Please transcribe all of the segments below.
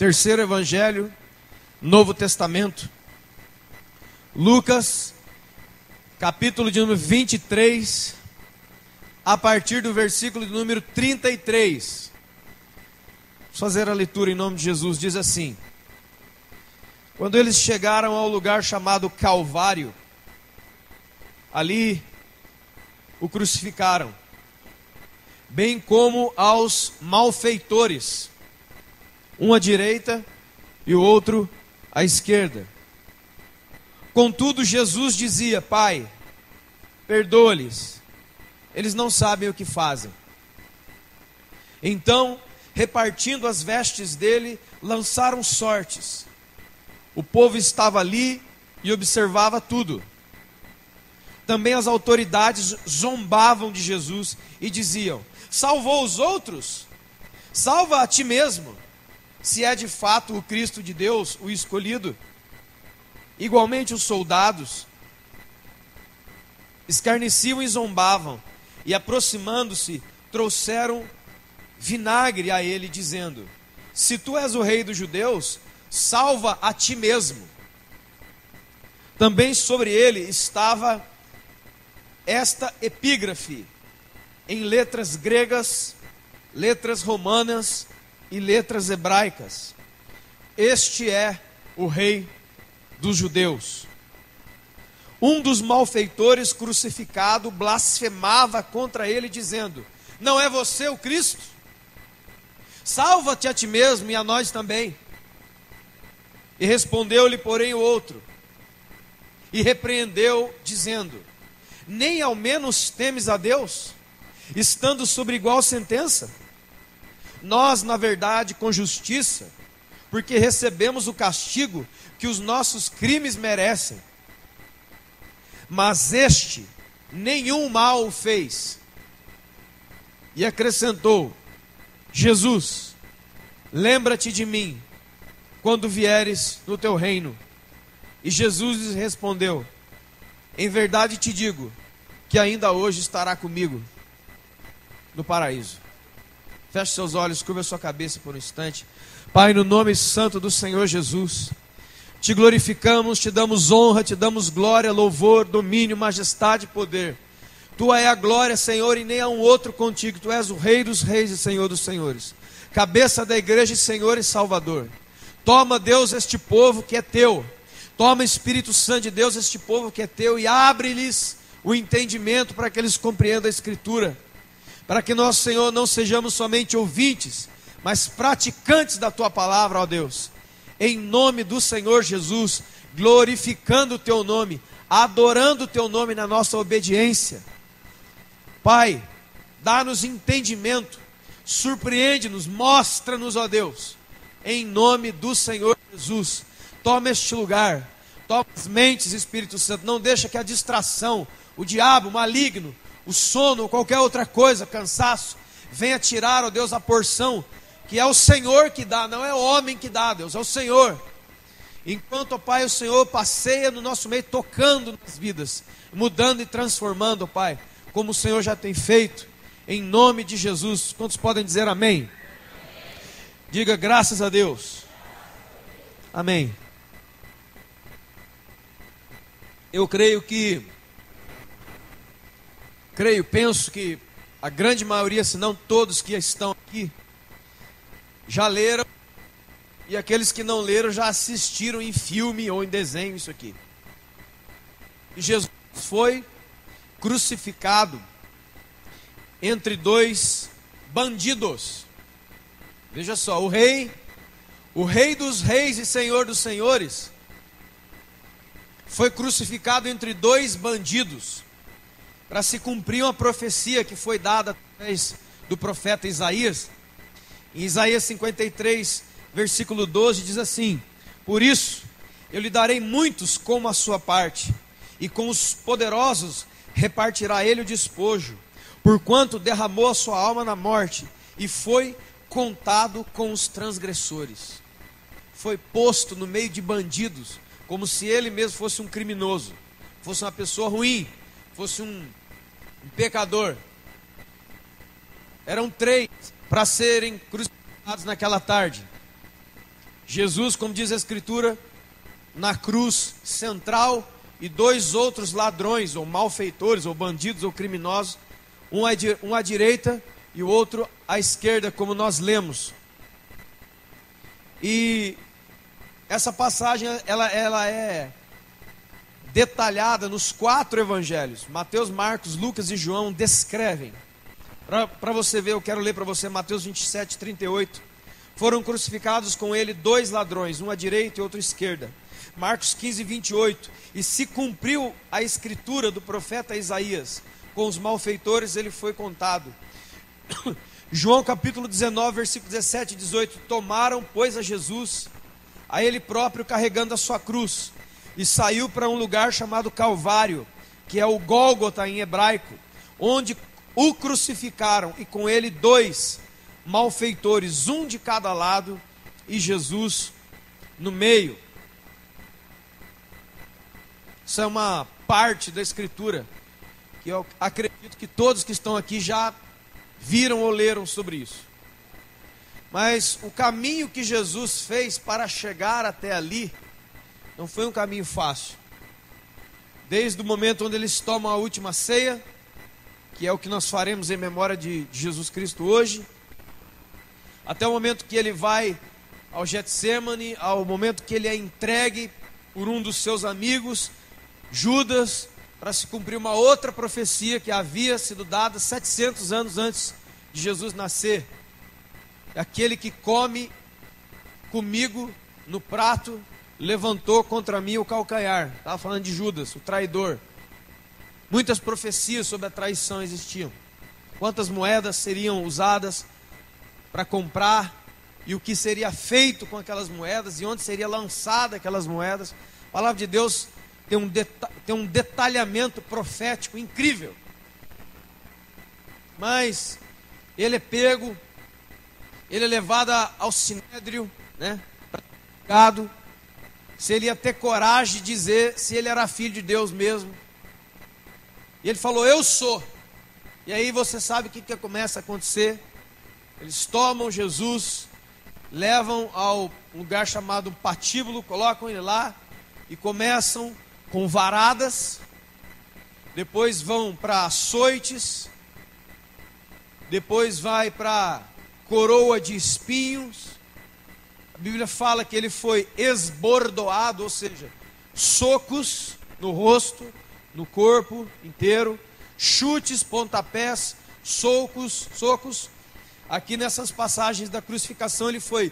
Terceiro Evangelho, Novo Testamento, Lucas, capítulo de número 23, a partir do versículo de número 33. Vamos fazer a leitura em nome de Jesus. Diz assim: quando eles chegaram ao lugar chamado Calvário, ali o crucificaram, bem como aos malfeitores, um à direita e o outro à esquerda. Contudo, Jesus dizia: Pai, perdoa-lhes, eles não sabem o que fazem. Então, repartindo as vestes dele, lançaram sortes. O povo estava ali e observava tudo. Também as autoridades zombavam de Jesus e diziam: salvou os outros? Salva a ti mesmo, se é de fato o Cristo de Deus, o escolhido. Igualmente os soldados escarneciam e zombavam, e aproximando-se, trouxeram vinagre a ele, dizendo: se tu és o rei dos judeus, salva a ti mesmo. Também sobre ele estava esta epígrafe, em letras gregas, letras romanas e letras hebraicas: este é o rei dos judeus. Um dos malfeitores crucificado blasfemava contra ele, dizendo: não é você o Cristo? Salva-te a ti mesmo e a nós também. E respondeu-lhe, porém, o outro, e repreendeu, dizendo: nem ao menos temes a Deus, estando sobre igual sentença? Nós, na verdade, com justiça, porque recebemos o castigo que os nossos crimes merecem. Mas este nenhum mal o fez. E acrescentou: Jesus, lembra-te de mim quando vieres no teu reino. E Jesus lhes respondeu: em verdade te digo, que ainda hoje estará comigo no paraíso. Feche seus olhos, curva sua cabeça por um instante. Pai, no nome santo do Senhor Jesus, te glorificamos, te damos honra, te damos glória, louvor, domínio, majestade e poder. Tua é a glória, Senhor, e nem há um outro contigo. Tu és o Rei dos reis e Senhor dos senhores, cabeça da igreja e Senhor e Salvador. Toma, Deus, este povo que é teu. Toma, Espírito Santo de Deus, este povo que é teu, e abre-lhes o entendimento para que eles compreendam a Escritura, para que nós, Senhor, não sejamos somente ouvintes, mas praticantes da tua palavra, ó Deus. Em nome do Senhor Jesus, glorificando o teu nome, adorando o teu nome na nossa obediência. Pai, dá-nos entendimento, surpreende-nos, mostra-nos, ó Deus, em nome do Senhor Jesus. Toma este lugar, toma as mentes, Espírito Santo, não deixa que a distração, o diabo, o maligno, o sono ou qualquer outra coisa, cansaço, venha tirar, ó Deus, a porção que é o Senhor que dá, não é o homem que dá, Deus, é o Senhor. Enquanto, ó Pai, o Senhor passeia no nosso meio, tocando nas vidas, mudando e transformando, ó Pai, como o Senhor já tem feito, em nome de Jesus. Quantos podem dizer amém? Diga graças a Deus. Amém. Eu penso que a grande maioria, se não todos que estão aqui, já leram, e aqueles que não leram já assistiram em filme ou em desenho isso aqui. E Jesus foi crucificado entre dois bandidos. Veja só, o rei dos reis e Senhor dos senhores, foi crucificado entre dois bandidos, para se cumprir uma profecia que foi dada através do profeta Isaías. Em Isaías 53, versículo 12, diz assim: por isso eu lhe darei muitos como a sua parte, e com os poderosos repartirá ele o despojo, porquanto derramou a sua alma na morte, e foi contado com os transgressores. Foi posto no meio de bandidos, como se ele mesmo fosse um criminoso, fosse uma pessoa ruim, fosse um pecador. Eram 3 para serem crucificados naquela tarde. Jesus, como diz a Escritura, na cruz central, e dois outros ladrões, ou malfeitores, ou bandidos, ou criminosos, um à direita e o outro à esquerda, como nós lemos. E essa passagem, ela é detalhada nos 4 evangelhos. Mateus, Marcos, Lucas e João descrevem. Para você ver, eu quero ler para você Mateus 27, 38. Foram crucificados com ele 2 ladrões, um à direita e outro à esquerda. Marcos 15, 28. E se cumpriu a escritura do profeta Isaías, com os malfeitores ele foi contado. João capítulo 19, versículo 17 e 18. Tomaram, pois, a Jesus, a ele próprio carregando a sua cruz, e saiu para um lugar chamado Calvário, que é o Gólgota em hebraico, onde o crucificaram, e com ele 2 malfeitores, um de cada lado, e Jesus no meio. Isso é uma parte da Escritura que eu acredito que todos que estão aqui já viram ou leram sobre isso. Mas o caminho que Jesus fez para chegar até ali não foi um caminho fácil. Desde o momento onde eles tomam a última ceia, que é o que nós faremos em memória de Jesus Cristo hoje, até o momento que ele vai ao Getsêmani, ao momento que ele é entregue por um dos seus amigos, Judas, para se cumprir uma outra profecia que havia sido dada 700 anos antes de Jesus nascer. Aquele que come comigo no prato levantou contra mim o calcanhar. Estava falando de Judas, o traidor. Muitas profecias sobre a traição existiam. Quantas moedas seriam usadas para comprar, e o que seria feito com aquelas moedas, e onde seria lançada aquelas moedas. A palavra de Deus tem um detalhamento profético incrível. Mas ele é pego, ele é levado ao sinédrio, né? Se ele ia ter coragem de dizer se ele era filho de Deus mesmo. E ele falou, eu sou. E aí você sabe o que começa a acontecer. Eles tomam Jesus, levam ao lugar chamado patíbulo, colocam ele lá e começam com varadas. Depois vão para açoites. Depois vai para coroa de espinhos. A Bíblia fala que ele foi esbordoado, ou seja, socos no rosto, no corpo inteiro, chutes, pontapés, socos. Aqui nessas passagens da crucificação ele foi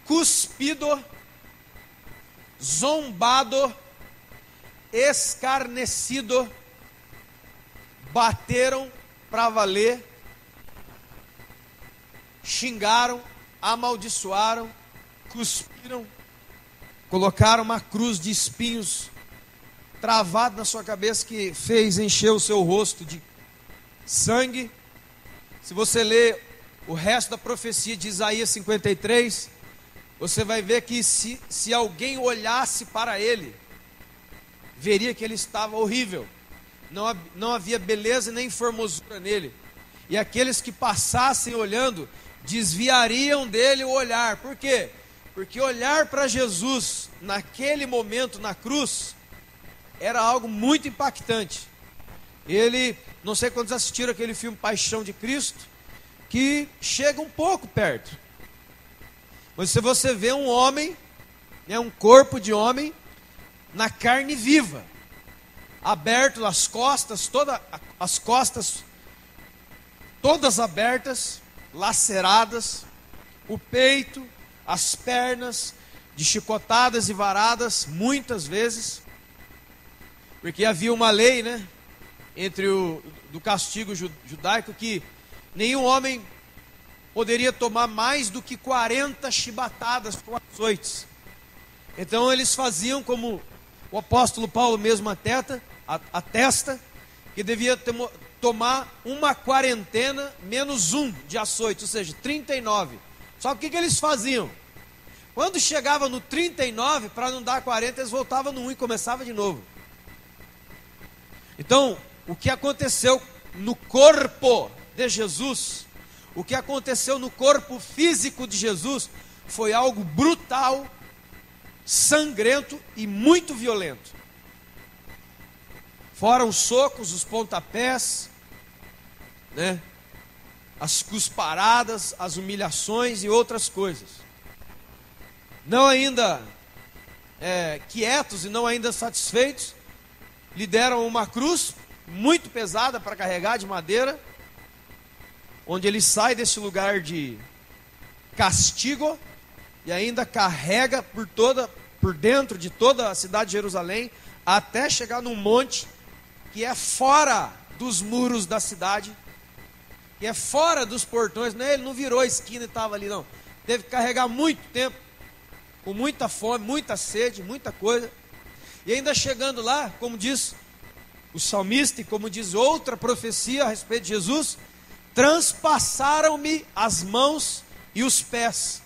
cuspido, zombado, escarnecido, bateram para valer, xingaram, amaldiçoaram, cuspiram, colocaram uma cruz de espinhos travado na sua cabeça que fez encher o seu rosto de sangue. Se você ler o resto da profecia de Isaías 53, você vai ver que se alguém olhasse para ele, veria que ele estava horrível. Não havia beleza nem formosura nele. E aqueles que passassem olhando, desviariam dele o olhar. Por quê? Porque olhar para Jesus naquele momento na cruz era algo muito impactante. Ele, não sei quantos assistiram aquele filme Paixão de Cristo, que chega um pouco perto. Mas se você vê um homem, um corpo de homem, na carne viva, aberto as costas, as costas todas abertas, laceradas, o peito, as pernas, de chicotadas e varadas, muitas vezes, porque havia uma lei, né, do castigo judaico, que nenhum homem poderia tomar mais do que 40 chibatadas com açoites. Então eles faziam como o apóstolo Paulo mesmo atesta, que devia tomar uma quarentena menos um de açoite, ou seja, 39. Só que o que eles faziam? Quando chegava no 39, para não dar 40, eles voltavam no 1 e começava de novo. Então, o que aconteceu no corpo de Jesus, o que aconteceu no corpo físico de Jesus, foi algo brutal, sangrento e muito violento. Fora os socos, os pontapés, né? As cusparadas, as humilhações e outras coisas. Não ainda quietos e não ainda satisfeitos, lhe deram uma cruz muito pesada para carregar, de madeira, onde ele sai desse lugar de castigo e ainda carrega por dentro de toda a cidade de Jerusalém, até chegar num monte que é fora dos muros da cidade, que é fora dos portões. Ele não virou a esquina e estava ali, não. Teve que carregar muito tempo, com muita fome, muita sede, muita coisa. E ainda chegando lá, como diz o salmista e como diz outra profecia a respeito de Jesus, transpassaram-me as mãos e os pés.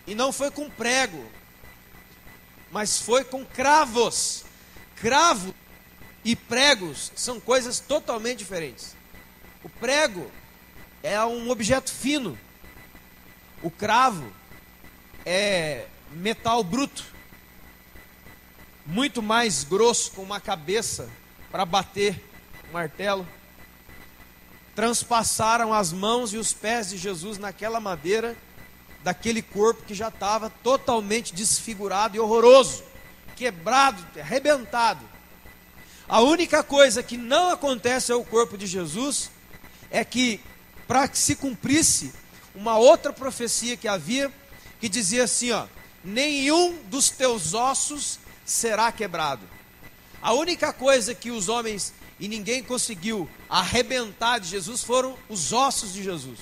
E não foi com prego, mas foi com cravos. Cravo e pregos são coisas totalmente diferentes. O prego é um objeto fino. O cravo é metal bruto, muito mais grosso, com uma cabeça para bater o martelo. Transpassaram as mãos e os pés de Jesus naquela madeira, daquele corpo que já estava totalmente desfigurado e horroroso, quebrado, arrebentado. A única coisa que não acontece ao corpo de Jesus é que, para que se cumprisse uma outra profecia que havia, que dizia assim, nenhum dos teus ossos será quebrado. A única coisa que os homens e ninguém conseguiu arrebentar de Jesus foram os ossos de Jesus.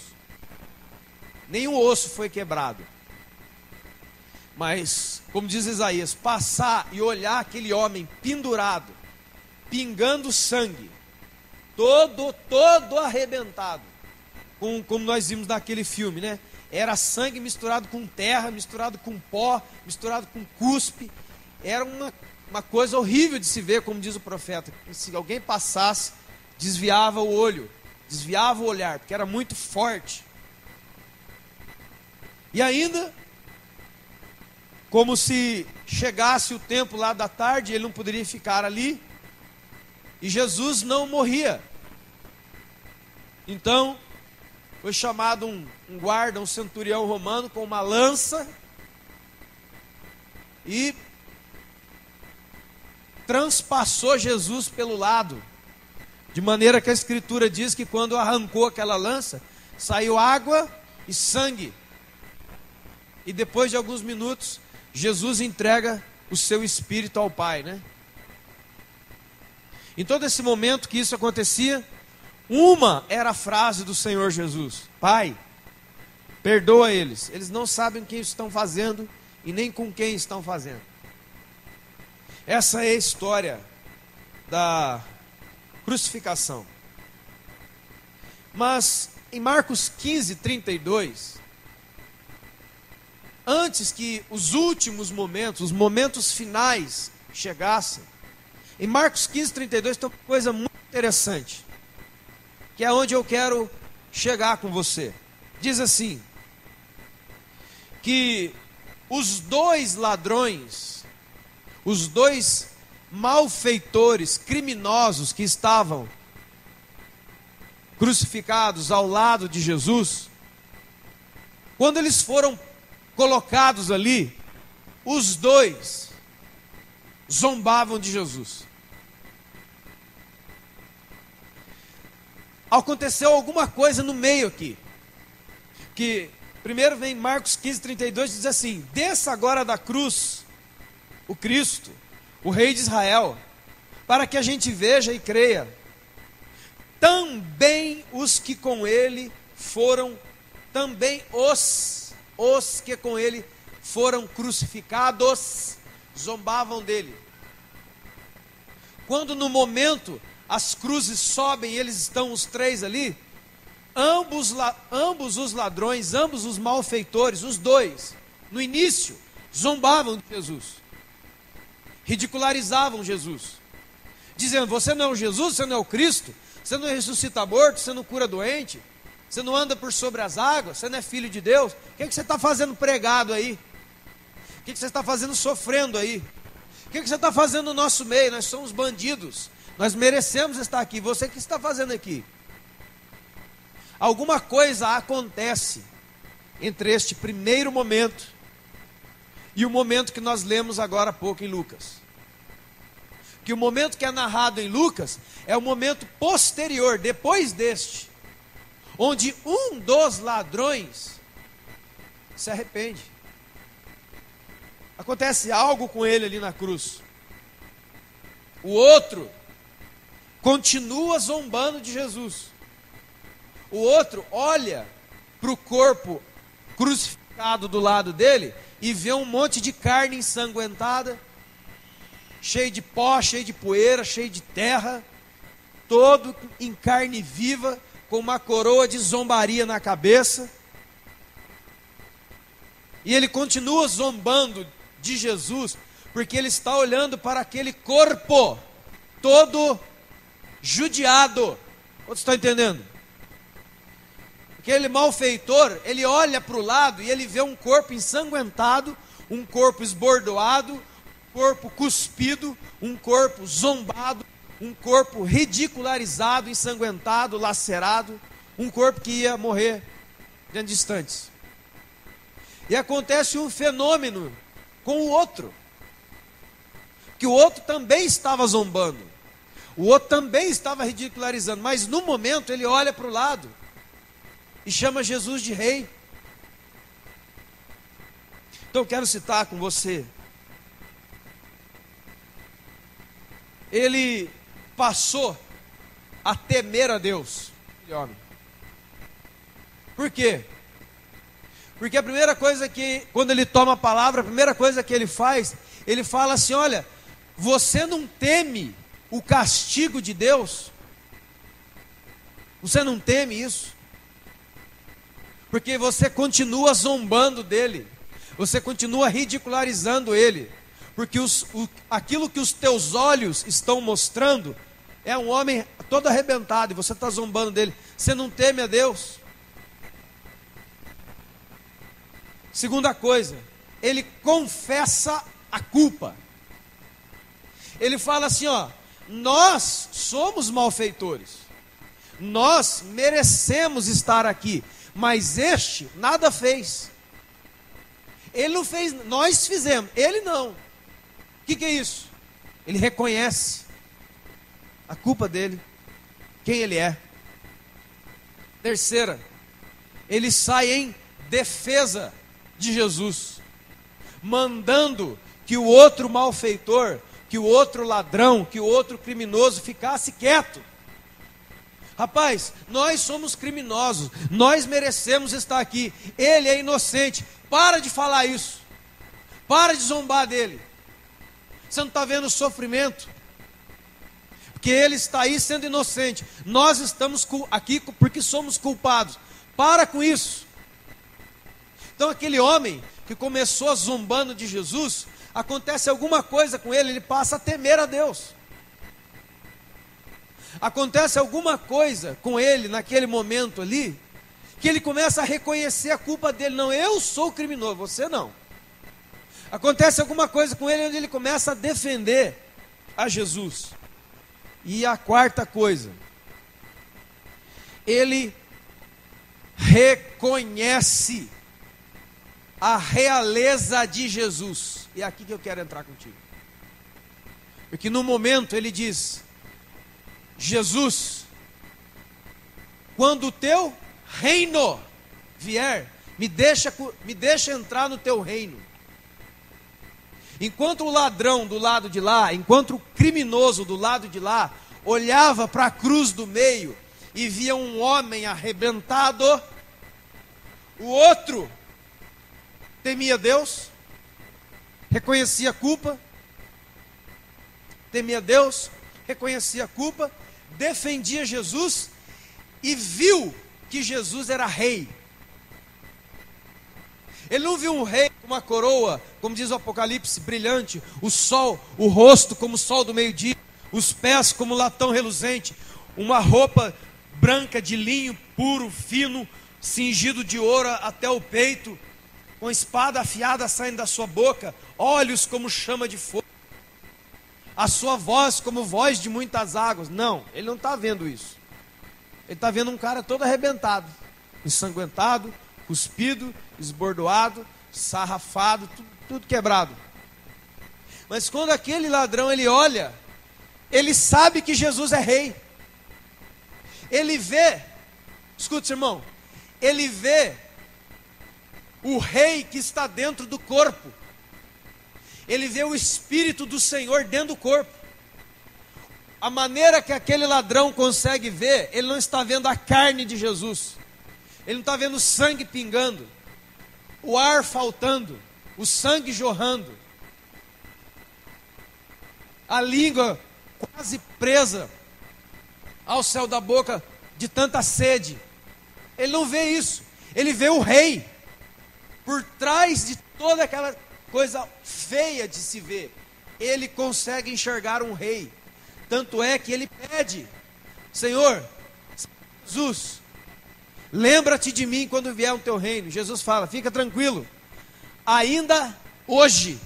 Nenhum osso foi quebrado. Mas, como diz Isaías, passar e olhar aquele homem pendurado, pingando sangue, todo arrebentado, como nós vimos naquele filme, né? Era sangue misturado com terra, misturado com pó, misturado com cuspe. Era uma coisa horrível de se ver, como diz o profeta. Se alguém passasse, desviava o olho, desviava o olhar, porque era muito forte. E ainda, como se chegasse o tempo lá da tarde, ele não poderia ficar ali, e Jesus não morria. Então, foi chamado um guarda, um centurião romano, com uma lança, e transpassou Jesus pelo lado, de maneira que a Escritura diz que quando arrancou aquela lança, saiu água e sangue. E depois de alguns minutos, Jesus entrega o seu espírito ao Pai, né? Em todo esse momento que isso acontecia, uma era a frase do Senhor Jesus: Pai, perdoa eles, eles não sabem o que estão fazendo e nem com quem estão fazendo. Essa é a história da crucificação. Mas em Marcos 15, 32, antes que os últimos momentos, os momentos finais chegassem, em Marcos 15, 32 tem uma coisa muito interessante, que é onde eu quero chegar com você. Diz assim, que os dois ladrões, os dois malfeitores, criminosos que estavam crucificados ao lado de Jesus, quando eles foram colocados ali, os dois zombavam de Jesus. Aconteceu alguma coisa no meio aqui, que primeiro vem Marcos 15, 32, diz assim: desça agora da cruz o Cristo, o Rei de Israel, para que a gente veja e creia. Também os que com ele foram, também os que com ele foram crucificados, zombavam dele. Quando no momento as cruzes sobem e eles estão os três ali, ambos os ladrões, ambos os malfeitores, os dois, no início, zombavam de Jesus, ridicularizavam Jesus, dizendo: você não é o Jesus, você não é o Cristo, você não ressuscita morto, você não cura doente, você não anda por sobre as águas, você não é filho de Deus, o que você está fazendo pregado aí? O que você está fazendo sofrendo aí? O que você está fazendo no nosso meio? Nós somos bandidos, nós merecemos estar aqui. Você o que está fazendo aqui? Alguma coisa acontece entre este primeiro momento e o momento que nós lemos agora há pouco em Lucas. Que o momento que é narrado em Lucas é o momento posterior, depois deste, onde um dos ladrões se arrepende. Acontece algo com ele ali na cruz. O outro continua zombando de Jesus. O outro olha para o corpo crucificado do lado dele e vê um monte de carne ensanguentada, cheio de pó, cheio de poeira, cheio de terra, todo em carne viva, com uma coroa de zombaria na cabeça. E ele continua zombando de Jesus, porque ele está olhando para aquele corpo todo judiado. Você está entendendo? Aquele malfeitor, ele olha para o lado e ele vê um corpo ensanguentado, um corpo esbordoado, um corpo cuspido, um corpo zombado, um corpo ridicularizado, ensanguentado, lacerado, um corpo que ia morrer dentro de instantes. E acontece um fenômeno com o outro, que o outro também estava zombando, o outro também estava ridicularizando, mas no momento ele olha para o lado e chama Jesus de rei. Então eu quero citar com você, ele passou a temer a Deus, aquele homem. Por quê? Porque a primeira coisa que, quando ele toma a palavra, a primeira coisa que ele faz, ele fala assim: olha, você não teme o castigo de Deus? Você não teme isso? Porque você continua zombando dele, você continua ridicularizando ele, porque aquilo que os teus olhos estão mostrando é um homem todo arrebentado, e você está zombando dele. Você não teme a Deus? Segunda coisa, ele confessa a culpa. Ele fala assim, ó: nós somos malfeitores, nós merecemos estar aqui, mas este nada fez. Ele não fez, nós fizemos, ele não. O que é isso? Ele reconhece a culpa dele, quem ele é. Terceira, ele sai em defesa de Jesus, mandando que o outro malfeitor, que o outro ladrão, que o outro criminoso ficasse quieto. Rapaz, nós somos criminosos, nós merecemos estar aqui, ele é inocente. Para de falar isso, para de zombar dele. Você não está vendo o sofrimento? Porque ele está aí sendo inocente, nós estamos aqui porque somos culpados. Para com isso. Então aquele homem que começou zombando de Jesus, acontece alguma coisa com ele, ele passa a temer a Deus. Acontece alguma coisa com ele naquele momento ali, que ele começa a reconhecer a culpa dele. Não, eu sou criminoso, você não. Acontece alguma coisa com ele onde ele começa a defender a Jesus. E a quarta coisa, ele reconhece a realeza de Jesus. E é aqui que eu quero entrar contigo. Porque no momento ele diz: Jesus, quando o teu reino vier, me deixa entrar no teu reino. Enquanto o ladrão do lado de lá, enquanto o criminoso do lado de lá olhava para a cruz do meio e via um homem arrebentado, o outro temia Deus, reconhecia a culpa, temia Deus, reconhecia a culpa, defendia Jesus e viu que Jesus era rei. Ele não viu um rei com uma coroa, como diz o Apocalipse, brilhante, o sol, o rosto como o sol do meio-dia, os pés como latão reluzente, uma roupa branca de linho puro, fino, cingido de ouro até o peito, com espada afiada saindo da sua boca, olhos como chama de fogo, a sua voz como voz de muitas águas. Não, ele não está vendo isso. Ele está vendo um cara todo arrebentado, ensanguentado, cuspido, esbordoado, sarrafado, tudo quebrado. Mas quando aquele ladrão ele olha, ele sabe que Jesus é rei. Ele vê, escuta, irmão, ele vê o rei que está dentro do corpo. Ele vê o Espírito do Senhor dentro do corpo. A maneira que aquele ladrão consegue ver, ele não está vendo a carne de Jesus. Ele não está vendo o sangue pingando, o ar faltando, o sangue jorrando, a língua quase presa ao céu da boca de tanta sede. Ele não vê isso. Ele vê o rei. Por trás de toda aquela coisa feia de se ver, ele consegue enxergar um rei. Tanto é que ele pede: Senhor, Jesus, lembra-te de mim quando vier o teu reino. Jesus fala: fica tranquilo, ainda hoje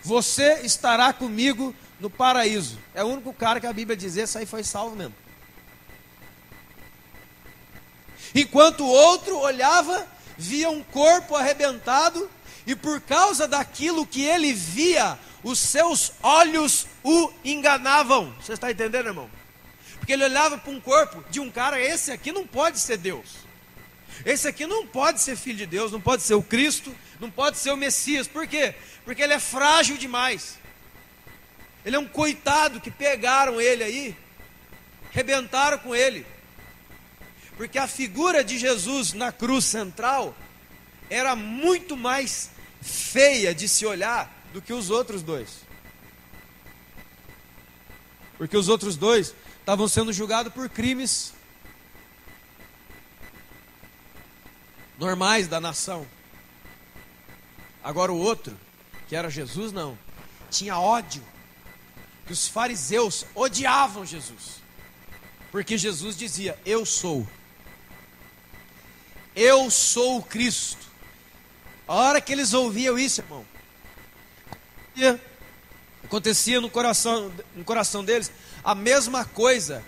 você estará comigo no paraíso. É o único cara que a Bíblia diz: esse aí foi salvo mesmo. Enquanto o outro olhava, via um corpo arrebentado, e por causa daquilo que ele via, os seus olhos o enganavam. Você está entendendo, irmão? Porque ele olhava para um corpo de um cara: esse aqui não pode ser Deus, esse aqui não pode ser filho de Deus, não pode ser o Cristo, não pode ser o Messias. Por quê? Porque ele é frágil demais. Ele é um coitado que pegaram ele aí, rebentaram com ele. Porque a figura de Jesus na cruz central era muito mais feia de se olhar do que os outros dois. Porque os outros dois estavam sendo julgados por crimes normais da nação. Agora o outro, que era Jesus, não, tinha ódio. Que os fariseus odiavam Jesus, porque Jesus dizia: eu sou o Cristo. A hora que eles ouviam isso, irmão, acontecia no coração deles a mesma coisa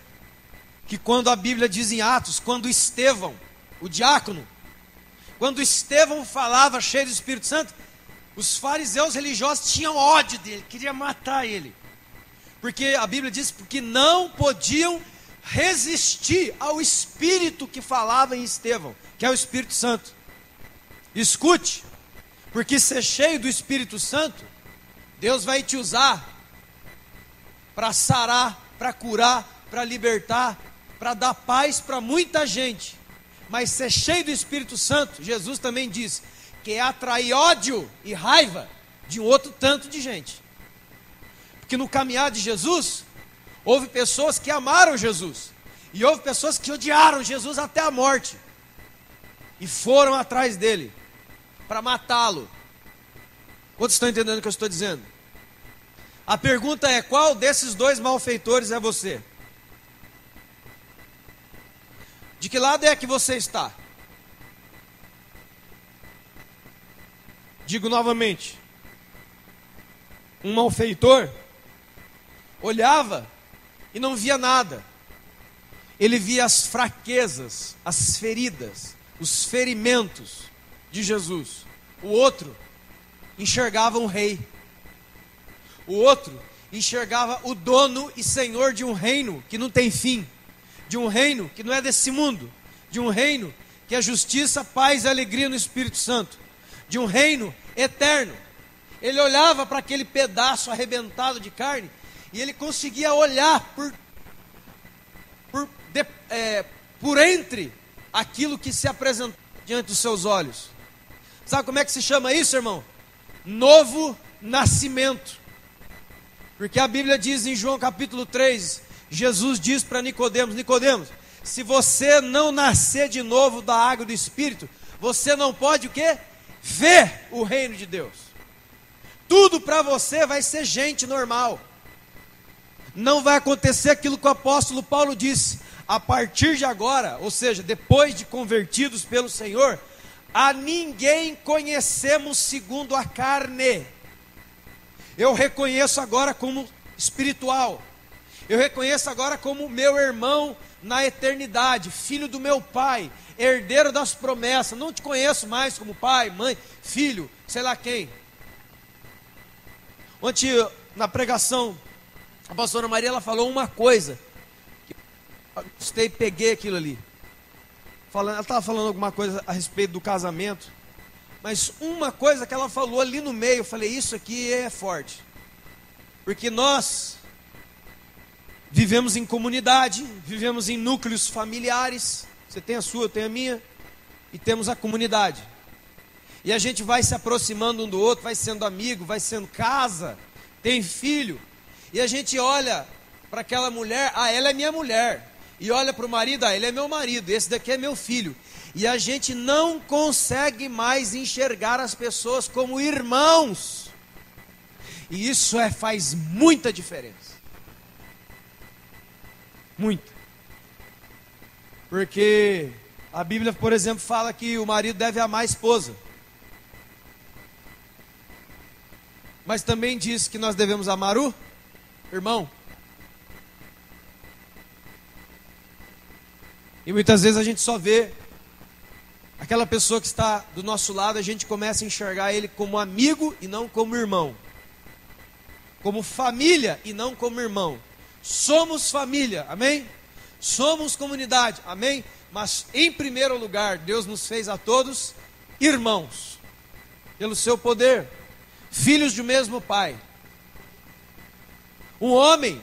que quando a Bíblia diz em Atos, quando Estevão, o diácono, quando Estevão falava cheio do Espírito Santo, os fariseus religiosos tinham ódio dele, queriam matar ele. Porque a Bíblia diz que não podiam resistir ao Espírito que falava em Estevão, que é o Espírito Santo. Escute, porque ser cheio do Espírito Santo, Deus vai te usar para sarar, para curar, para libertar, para dar paz para muita gente. Mas ser cheio do Espírito Santo, Jesus também diz, que é atrair ódio e raiva de um outro tanto de gente. Porque no caminhar de Jesus, houve pessoas que amaram Jesus, e houve pessoas que odiaram Jesus até a morte, e foram atrás dele, para matá-lo. Quantos estão entendendo o que eu estou dizendo? A pergunta é: qual desses dois malfeitores é você? De que lado é que você está? Digo novamente, um malfeitor olhava e não via nada. Ele via as fraquezas, as feridas, os ferimentos de Jesus. O outro enxergava um rei. O outro enxergava o dono e senhor de um reino que não tem fim, de um reino que não é desse mundo, de um reino que é justiça, paz e alegria no Espírito Santo, de um reino eterno. Ele olhava para aquele pedaço arrebentado de carne e ele conseguia olhar por entre aquilo que se apresentou diante dos seus olhos. Sabe como é que se chama isso, irmão? Novo nascimento. Porque a Bíblia diz em João capítulo 3, Jesus diz para Nicodemos: Nicodemos, se você não nascer de novo da água e do Espírito, você não pode o quê? Ver o reino de Deus. Tudo para você vai ser gente normal. Não vai acontecer aquilo que o apóstolo Paulo disse: a partir de agora, ou seja, depois de convertidos pelo Senhor, a ninguém conhecemos segundo a carne. Eu reconheço agora como espiritual. Eu reconheço agora como meu irmão na eternidade, filho do meu pai, herdeiro das promessas. Não te conheço mais como pai, mãe, filho, sei lá quem. Ontem, na pregação, a pastora Maria, ela falou uma coisa. Eu gostei, peguei aquilo ali. Ela estava falando alguma coisa a respeito do casamento. Mas uma coisa que ela falou ali no meio, eu falei, isso aqui é forte. Porque nós vivemos em comunidade, vivemos em núcleos familiares. Você tem a sua, eu tenho a minha. E temos a comunidade. E a gente vai se aproximando um do outro, vai sendo amigo, vai sendo casa, tem filho. E a gente olha para aquela mulher, ela é minha mulher. E olha para o marido, ele é meu marido, esse daqui é meu filho. E a gente não consegue mais enxergar as pessoas como irmãos. E isso faz muita diferença. Muito. Porque a Bíblia, por exemplo, fala que o marido deve amar a esposa. Mas também diz que nós devemos amar o irmão. E muitas vezes a gente só vê aquela pessoa que está do nosso lado, a gente começa a enxergar ele como amigo e não como irmão. Como família e não como irmão. Somos família, amém? Somos comunidade, amém? Mas em primeiro lugar, Deus nos fez a todos irmãos. Pelo seu poder, filhos do mesmo pai. Um homem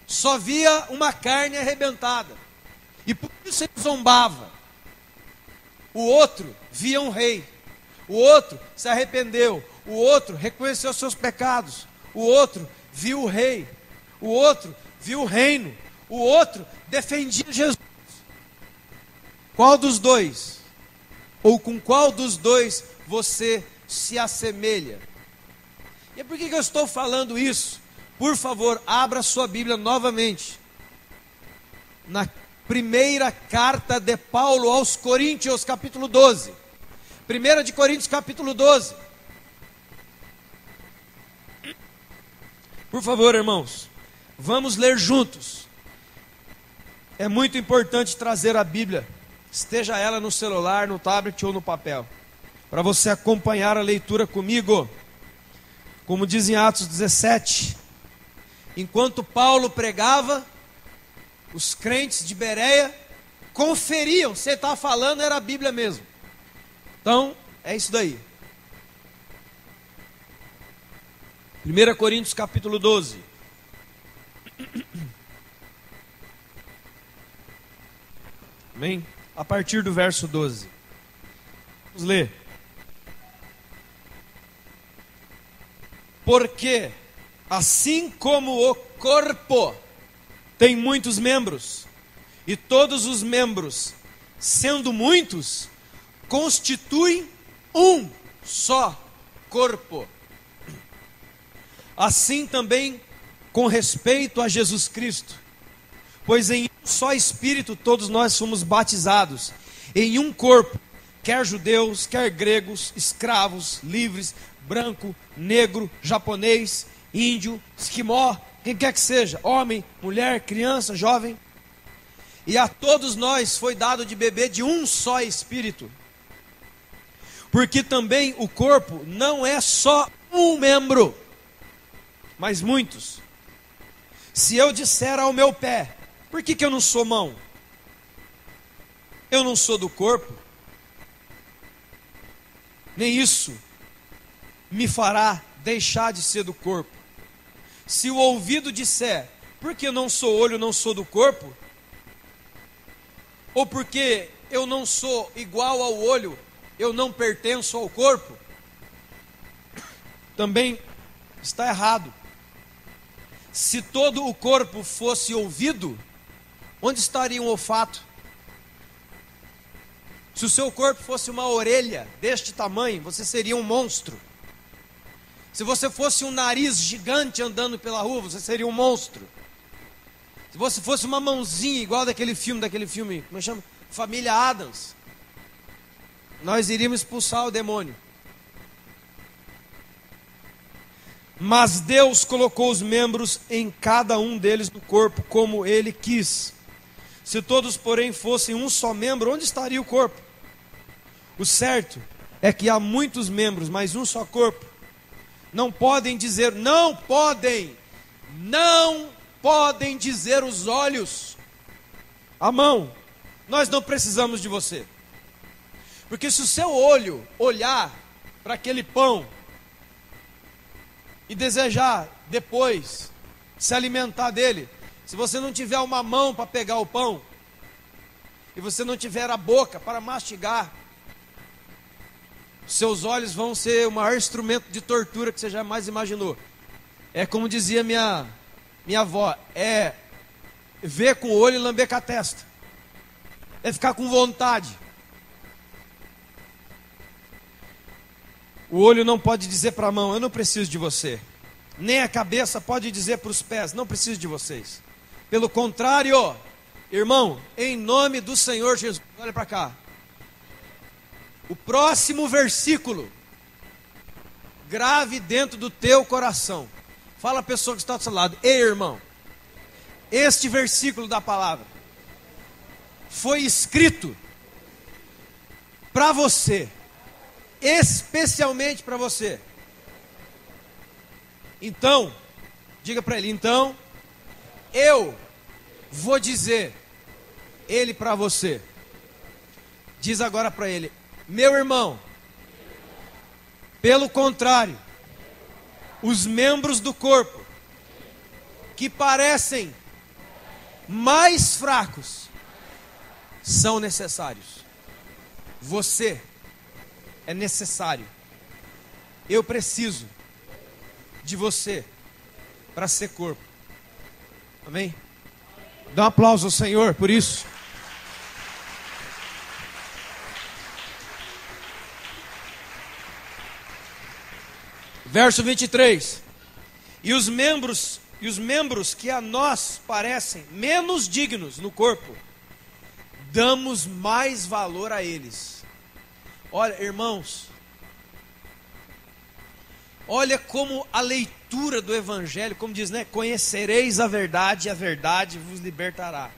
só via uma carne arrebentada. E por isso ele zombava. O outro via um rei. O outro se arrependeu. O outro reconheceu seus pecados. O outro viu o rei. O outro viu o reino. O outro defendia Jesus. Qual dos dois? Ou com qual dos dois você se assemelha? E por que eu estou falando isso? Por favor, abra sua Bíblia novamente. Na primeira carta de Paulo aos Coríntios, capítulo 12. 1 de Coríntios, capítulo 12. Por favor, irmãos, vamos ler juntos. É muito importante trazer a Bíblia, esteja ela no celular, no tablet ou no papel, para você acompanhar a leitura comigo. Como diz em Atos 17, enquanto Paulo pregava, os crentes de Bereia conferiam se ele estava falando era a Bíblia mesmo. Então, é isso daí. 1 Coríntios capítulo 12. Amém? A partir do verso 12. Vamos ler. Porque, assim como o corpo tem muitos membros, e todos os membros, sendo muitos, constituem um só corpo. Assim também com respeito a Jesus Cristo, pois em um só Espírito todos nós fomos batizados, em um corpo, quer judeus, quer gregos, escravos, livres, branco, negro, japonês, índio, esquimó, quem quer que seja, homem, mulher, criança, jovem. E a todos nós foi dado de beber de um só Espírito. Porque também o corpo não é só um membro, mas muitos. Se eu disser ao meu pé, por que eu não sou mão? Eu não sou do corpo? Nem isso me fará deixar de ser do corpo. Se o ouvido disser, porque eu não sou olho, não sou do corpo, ou porque eu não sou igual ao olho, eu não pertenço ao corpo, também está errado. Se todo o corpo fosse ouvido, onde estaria um olfato? Se o seu corpo fosse uma orelha deste tamanho, você seria um monstro. Se você fosse um nariz gigante andando pela rua, você seria um monstro. Se você fosse uma mãozinha igual daquele filme, como chama? Família Addams. nós iríamos expulsar o demônio. Mas Deus colocou os membros em cada um deles no corpo, como Ele quis. Se todos, porém, fossem um só membro, onde estaria o corpo? O certo é que há muitos membros, mas um só corpo. Não podem dizer dizer os olhos, a mão, nós não precisamos de você. Porque se o seu olho olhar para aquele pão e desejar depois se alimentar dele, se você não tiver uma mão para pegar o pão, e você não tiver a boca para mastigar, seus olhos vão ser o maior instrumento de tortura que você jamais imaginou. É como dizia minha avó, é ver com o olho e lamber com a testa. É ficar com vontade. O olho não pode dizer para a mão, eu não preciso de você. Nem a cabeça pode dizer para os pés, não preciso de vocês. Pelo contrário, irmão, em nome do Senhor Jesus, olha para cá. O próximo versículo, grave dentro do teu coração. Fala a pessoa que está do seu lado, ei irmão, este versículo da palavra foi escrito para você, especialmente para você. Então, diga para ele, então, eu vou dizer ele para você. Diz agora para ele, meu irmão, pelo contrário, os membros do corpo que parecem mais fracos são necessários. Você é necessário. Eu preciso de você para ser corpo. Amém? Dá um aplauso ao Senhor por isso. Verso 23. E os membros que a nós parecem menos dignos no corpo, damos mais valor a eles. Olha, irmãos, olha como a leitura do Evangelho, como diz, né? Conhecereis a verdade e a verdade vos libertará.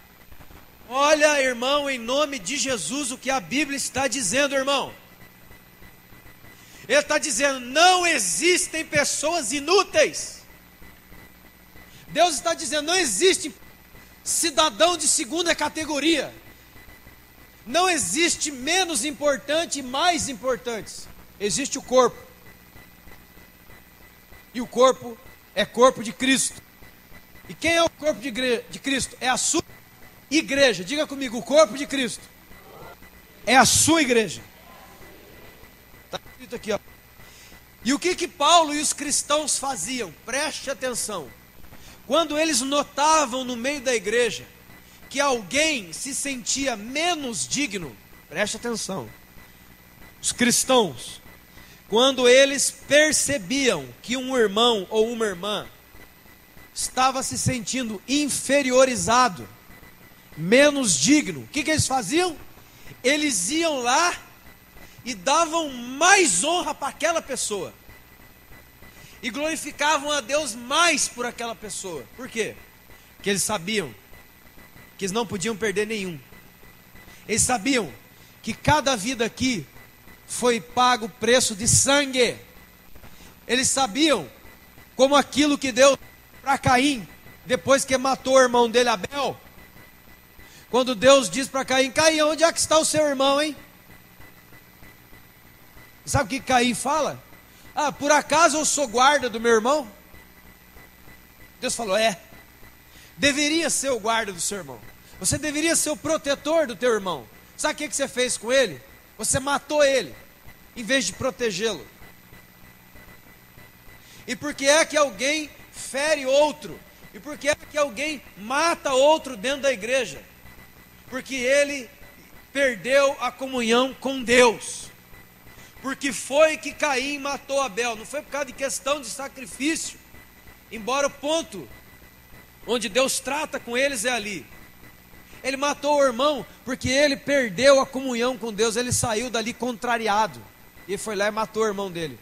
Olha, irmão, em nome de Jesus, o que a Bíblia está dizendo, irmão. Ele está dizendo, não existem pessoas inúteis. Deus está dizendo, não existe cidadão de segunda categoria. Não existe menos importante e mais importantes. Existe o corpo. E o corpo é corpo de Cristo. E quem é o corpo de Cristo? É a sua igreja. Diga comigo, o corpo de Cristo é a sua igreja. Está escrito aqui, ó. E o que Paulo e os cristãos faziam? Preste atenção. Quando eles notavam no meio da igreja que alguém se sentia menos digno, preste atenção. Os cristãos, quando eles percebiam que um irmão ou uma irmã estava se sentindo inferiorizado, menos digno, o que eles faziam? Eles iam lá e davam mais honra para aquela pessoa. E glorificavam a Deus mais por aquela pessoa. Por quê? Porque eles sabiam que eles não podiam perder nenhum. Eles sabiam que cada vida aqui foi pago o preço de sangue. Eles sabiam como aquilo que deu para Caim, depois que matou o irmão dele, Abel. Quando Deus diz para Caim, Caim, onde é que está o seu irmão, hein? Sabe o que Caim fala? Ah, por acaso eu sou guarda do meu irmão? Deus falou, deveria ser o guarda do seu irmão. Você deveria ser o protetor do teu irmão. Sabe o que você fez com ele? Você matou ele, em vez de protegê-lo. E por que é que alguém fere outro? E por que é que alguém mata outro dentro da igreja? Porque ele perdeu a comunhão com Deus. Porque foi que Caim matou Abel, não foi por causa de questão de sacrifício, embora o ponto onde Deus trata com eles é ali. Ele matou o irmão porque ele perdeu a comunhão com Deus. Ele saiu dali contrariado. E foi lá e matou o irmão dele.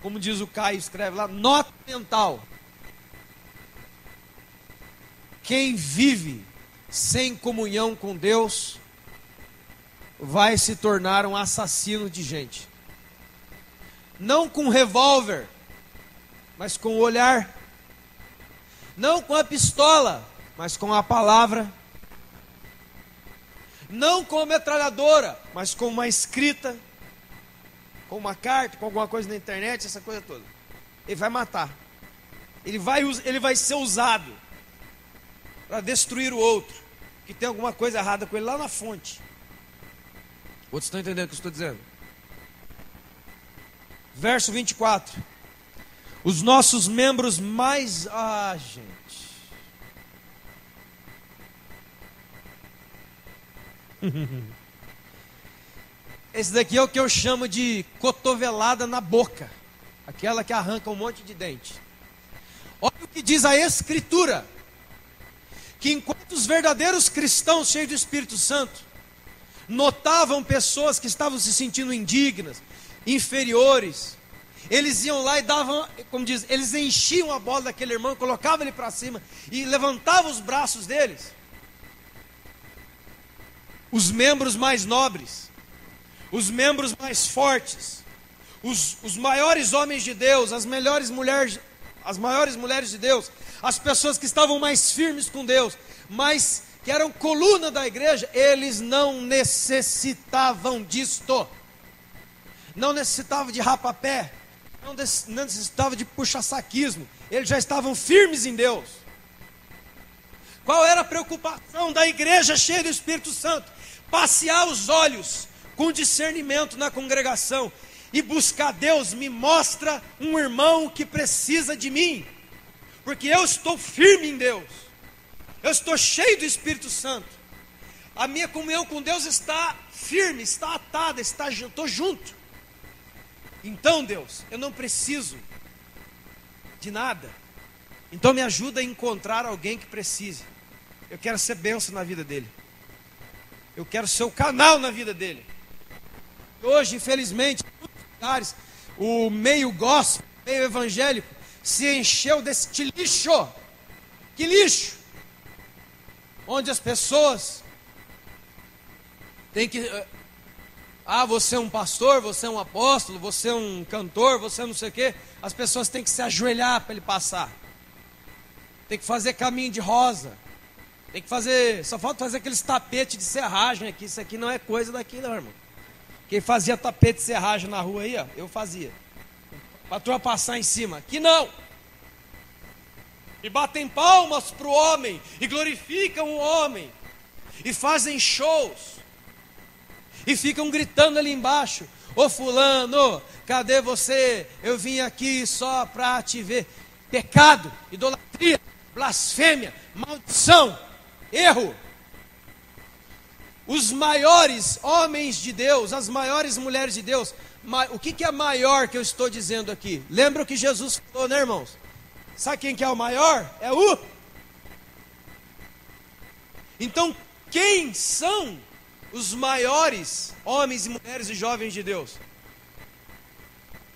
Como diz o Caio, escreve lá, nota mental. Quem vive sem comunhão com Deus vai se tornar um assassino de gente. Não com revólver, mas com o olhar. Não com a pistola, mas com a palavra. Não com a metralhadora, mas com uma escrita, com uma carta, com alguma coisa na internet, essa coisa toda. Ele vai matar. Ele vai ser usado para destruir o outro, que tem alguma coisa errada com ele lá na fonte. Outros estão entendendo o que eu estou dizendo? Verso 24. Os nossos membros mais... gente. Esse daqui é o que eu chamo de cotovelada na boca. Aquela que arranca um monte de dente. Olha o que diz a Escritura. Que enquanto os verdadeiros cristãos cheios do Espírito Santo notavam pessoas que estavam se sentindo indignas, inferiores, eles iam lá e davam, como diz, eles enchiam a bola daquele irmão, colocavam ele para cima e levantavam os braços deles. Os membros mais nobres, os membros mais fortes, os maiores homens de Deus, as maiores mulheres de Deus, as pessoas que estavam mais firmes com Deus, mas que eram coluna da igreja, eles não necessitavam disto. Não necessitavam de rapapé, não necessitavam de puxa-saquismo. Eles já estavam firmes em Deus. Qual era a preocupação da igreja cheia do Espírito Santo? Passear os olhos com discernimento na congregação e buscar Deus. Me mostra um irmão que precisa de mim, porque eu estou firme em Deus, eu estou cheio do Espírito Santo, a minha comunhão com Deus está firme, está atada, estou junto. Então, Deus, eu não preciso de nada, então me ajuda a encontrar alguém que precise. Eu quero ser bênção na vida dele, eu quero ser o canal na vida dele. Hoje, infelizmente, em muitos lugares, o meio gospel, o meio evangélico, se encheu desse lixo. Que lixo! Onde as pessoas têm que... você é um pastor, você é um apóstolo, você é um cantor, você é não sei o quê. As pessoas têm que se ajoelhar para ele passar. Tem que fazer caminho de rosa. Tem que fazer... Só falta fazer aqueles tapetes de serragem aqui. Isso aqui não é coisa daqui não, irmão. Quem fazia tapete de serragem na rua aí, ó, eu fazia. Para a turma passar em cima. Aqui não. E batem palmas para o homem, e glorificam o homem, e fazem shows, e ficam gritando ali embaixo: ô fulano, cadê você? Eu vim aqui só para te ver. Pecado, idolatria, blasfêmia, maldição, erro. Os maiores homens de Deus, as maiores mulheres de Deus, o que é maior que eu estou dizendo aqui? Lembra o que Jesus falou, né, irmãos? Sabe quem que é o maior? É o... Então, quem são os maiores homens e mulheres e jovens de Deus?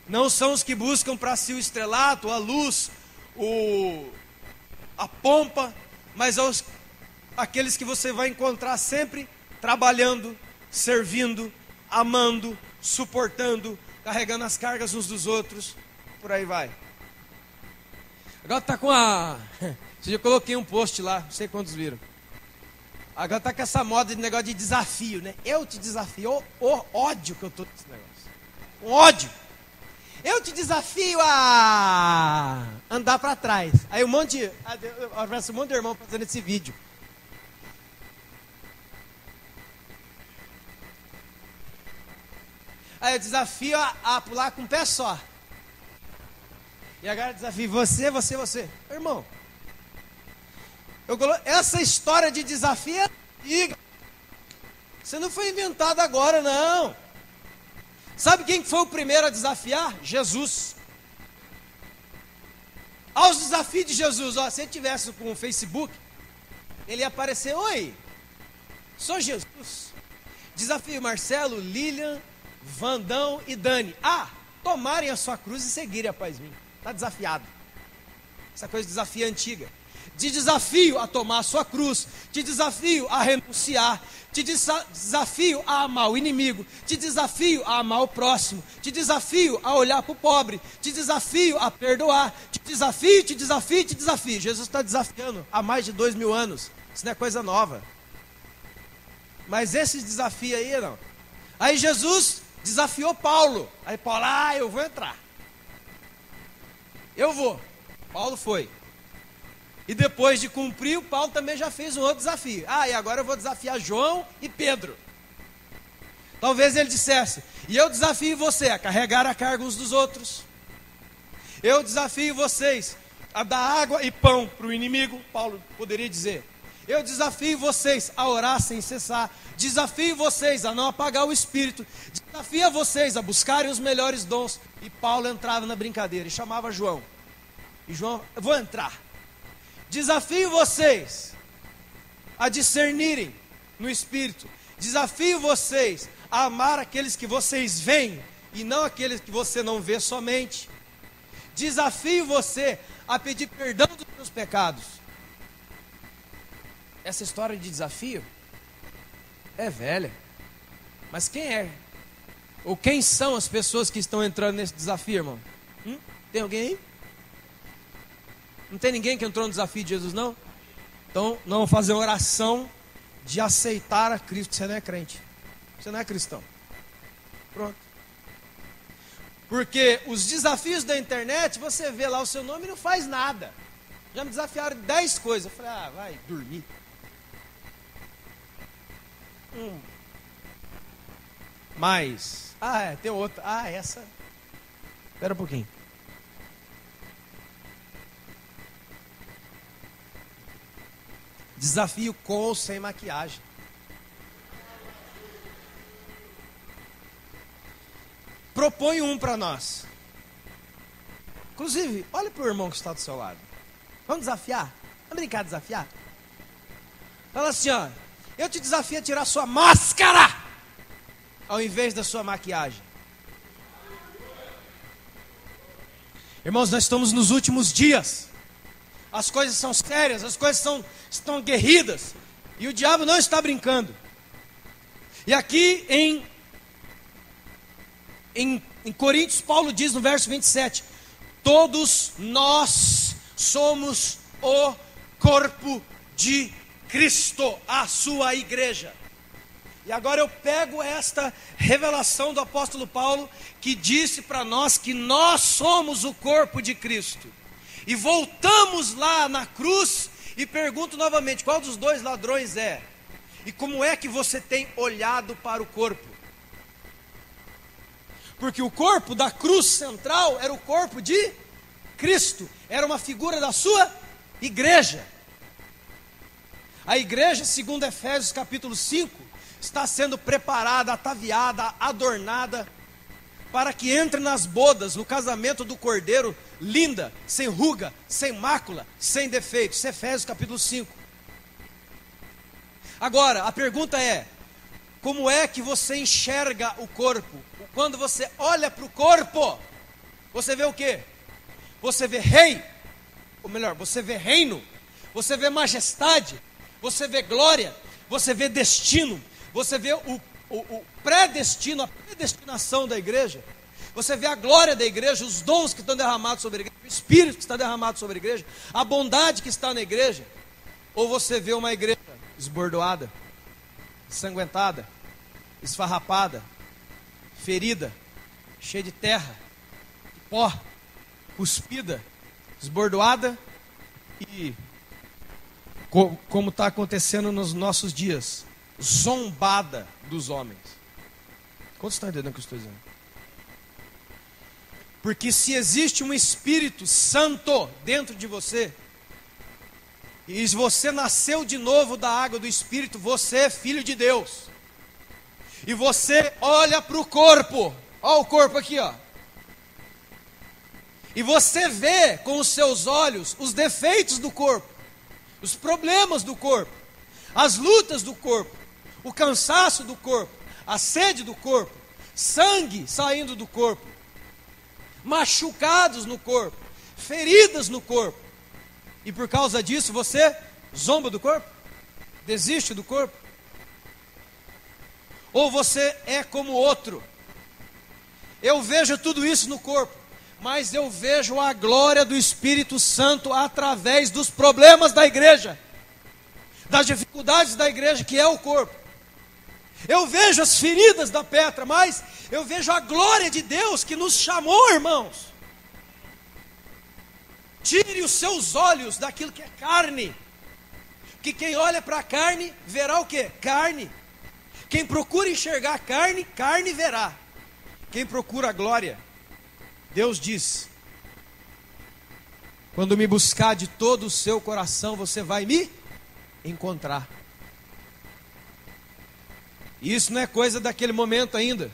Não são os que buscam para si o estrelato, a luz, a pompa, mas aqueles que você vai encontrar sempre trabalhando, servindo, amando, suportando, carregando as cargas uns dos outros, por aí vai. Agora está com a... Eu coloquei um post lá, não sei quantos viram. Agora está com essa moda de negócio de desafio, né? Eu te desafio, o ódio que eu estou nesse negócio. Um ódio. Eu te desafio a andar para trás. Aí um monte de irmão fazendo esse vídeo. Aí eu desafio a pular com um pé só. E agora desafio você. Irmão, essa história de desafio é antiga. Você não foi inventado agora, não. Sabe quem foi o primeiro a desafiar? Jesus. Aos desafios de Jesus, se ele tivesse com o Facebook, Ele ia aparecer: oi, sou Jesus. Desafio Marcelo, Lilian, Vandão e Dani a tomarem a sua cruz e seguirem após mim. Está desafiado. Essa coisa de desafio é antiga. Te desafio a tomar a sua cruz, te desafio a renunciar, te desafio a amar o inimigo, te desafio a amar o próximo, te desafio a olhar para o pobre, te desafio a perdoar, te desafio, te desafio, te desafio. Jesus está desafiando há mais de 2000 anos, isso não é coisa nova. Mas esses desafios aí não. Aí Jesus desafiou Paulo, aí Paulo: eu vou entrar. Eu vou. Paulo foi. E depois de cumprir, o Paulo também já fez um outro desafio. E agora eu vou desafiar João e Pedro. Talvez ele dissesse: e eu desafio você a carregar a carga uns dos outros. Eu desafio vocês a dar água e pão para o inimigo. Paulo poderia dizer: eu desafio vocês a orar sem cessar. Desafio vocês a não apagar o espírito. Desafio vocês a buscarem os melhores dons. E Paulo entrava na brincadeira e chamava João. E João: eu vou entrar. Desafio vocês a discernirem no Espírito. Desafio vocês a amar aqueles que vocês veem e não aqueles que você não vê somente. Desafio você a pedir perdão dos seus pecados. Essa história de desafio é velha. Mas quem é? Ou quem são as pessoas que estão entrando nesse desafio, irmão? Tem alguém aí? Não tem ninguém que entrou no desafio de Jesus, não? Então, nós vamos fazer uma oração de aceitar a Cristo. Você não é crente. Você não é cristão. Pronto. Porque os desafios da internet, você vê lá o seu nome e não faz nada. Já me desafiaram 10 coisas. Eu falei: vai dormir. Mas, tem outra. Essa. Espera um pouquinho. Desafio com ou sem maquiagem. Propõe um para nós. Inclusive, olha para o irmão que está do seu lado. Vamos desafiar? Vamos brincar de desafiar? Fala assim: eu te desafio a tirar sua máscara ao invés da sua maquiagem. Irmãos, nós estamos nos últimos dias. As coisas são sérias, as coisas estão aguerridas. E o diabo não está brincando. E aqui em Coríntios, Paulo diz no verso 27: todos nós somos o corpo de Cristo, a sua igreja. E agora eu pego esta revelação do apóstolo Paulo, que disse para nós que nós somos o corpo de Cristo. E voltamos lá na cruz e pergunto novamente: qual dos dois ladrões é? E como é que você tem olhado para o corpo? Porque o corpo da cruz central era o corpo de Cristo. Era uma figura da sua igreja. A igreja, segundo Efésios capítulo 5, está sendo preparada, ataviada, adornada, para que entre nas bodas, no casamento do Cordeiro, linda, sem ruga, sem mácula, sem defeito. Isso é Efésios capítulo 5. Agora, a pergunta é: como é que você enxerga o corpo? Quando você olha para o corpo, você vê o quê? Você vê rei, ou melhor, você vê reino, você vê majestade, você vê glória, você vê destino, você vê o predestino, a predestinação da igreja. Você vê a glória da igreja, os dons que estão derramados sobre a igreja, o Espírito que está derramado sobre a igreja, a bondade que está na igreja. Ou você vê uma igreja esbordoada, ensanguentada, esfarrapada, ferida, cheia de terra, de pó, cuspida, esbordoada e, como está acontecendo nos nossos dias, zombada dos homens. Quantos estão entendendo o que eu estou dizendo? Porque se existe um Espírito Santo dentro de você, e se você nasceu de novo da água do Espírito, você é filho de Deus. E você olha para o corpo, olha o corpo aqui, ó. E você vê com os seus olhos os defeitos do corpo. os problemas do corpo, as lutas do corpo, o cansaço do corpo, a sede do corpo, sangue saindo do corpo, machucados no corpo, feridas no corpo. E por causa disso você zomba do corpo? Desiste do corpo? Ou você é como outro? Eu vejo tudo isso no corpo, mas eu vejo a glória do Espírito Santo através dos problemas da igreja, das dificuldades da igreja, que é o corpo. Eu vejo as feridas da Petra, mas eu vejo a glória de Deus que nos chamou, irmãos. Tire os seus olhos daquilo que é carne, que quem olha para a carne verá o quê? Carne. Quem procura enxergar carne, carne verá. Quem procura a glória, Deus diz: quando me buscar de todo o seu coração, você vai me encontrar. E isso não é coisa daquele momento ainda.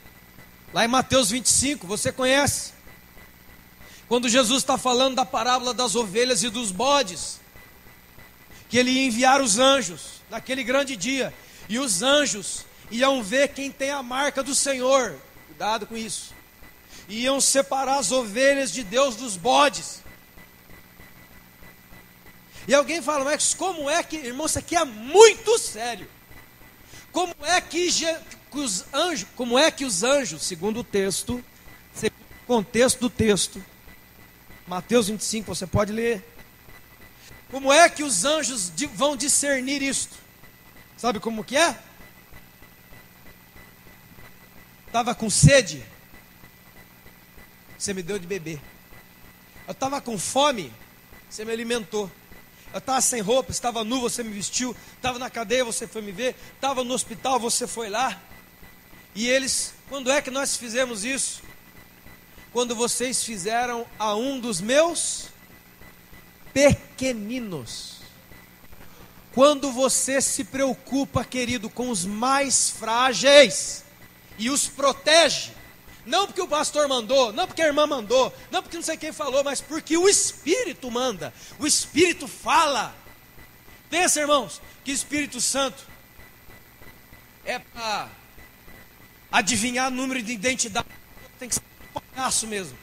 Lá em Mateus 25, você conhece, quando Jesus está falando da parábola das ovelhas e dos bodes, que ele ia enviar os anjos naquele grande dia, e os anjos iam ver quem tem a marca do Senhor. Cuidado com isso. Iam separar as ovelhas de Deus dos bodes. E alguém fala: mas como é que, irmão, isso aqui é muito sério. Como é que os anjos, segundo o texto, segundo o contexto do texto, Mateus 25, você pode ler. Como é que os anjos vão discernir isto? Sabe como que é? Estava com sede, você me deu de beber. Eu estava com fome, você me alimentou. Eu estava sem roupa, estava nu, você me vestiu. Estava na cadeia, você foi me ver. Estava no hospital, você foi lá. E eles, quando é que nós fizemos isso? Quando vocês fizeram a um dos meus pequeninos. Quando você se preocupa, querido, com os mais frágeis e os protege, não porque o pastor mandou, não porque a irmã mandou, não porque não sei quem falou, mas porque o Espírito manda, o Espírito fala. Pensa, irmãos, que Espírito Santo é para adivinhar número de identidade, tem que ser um palhaço mesmo.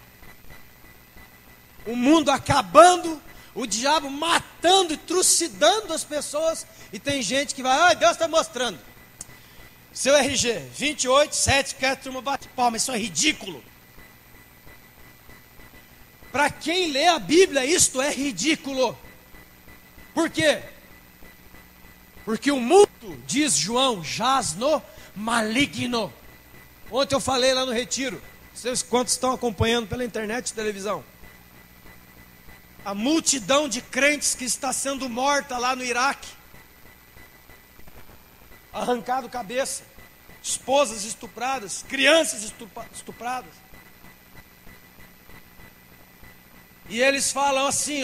O mundo acabando, o diabo matando e trucidando as pessoas, e tem gente que vai: Deus está mostrando. Seu RG, 28,7, quer turma bate palma, isso é ridículo. Para quem lê a Bíblia, isto é ridículo. Por quê? Porque o mundo, diz João, jaz no maligno. Ontem eu falei lá no retiro, vocês quantos estão acompanhando pela internet e televisão? A multidão de crentes que está sendo morta lá no Iraque, arrancado cabeça, esposas estupradas, crianças estupradas. E eles falam assim,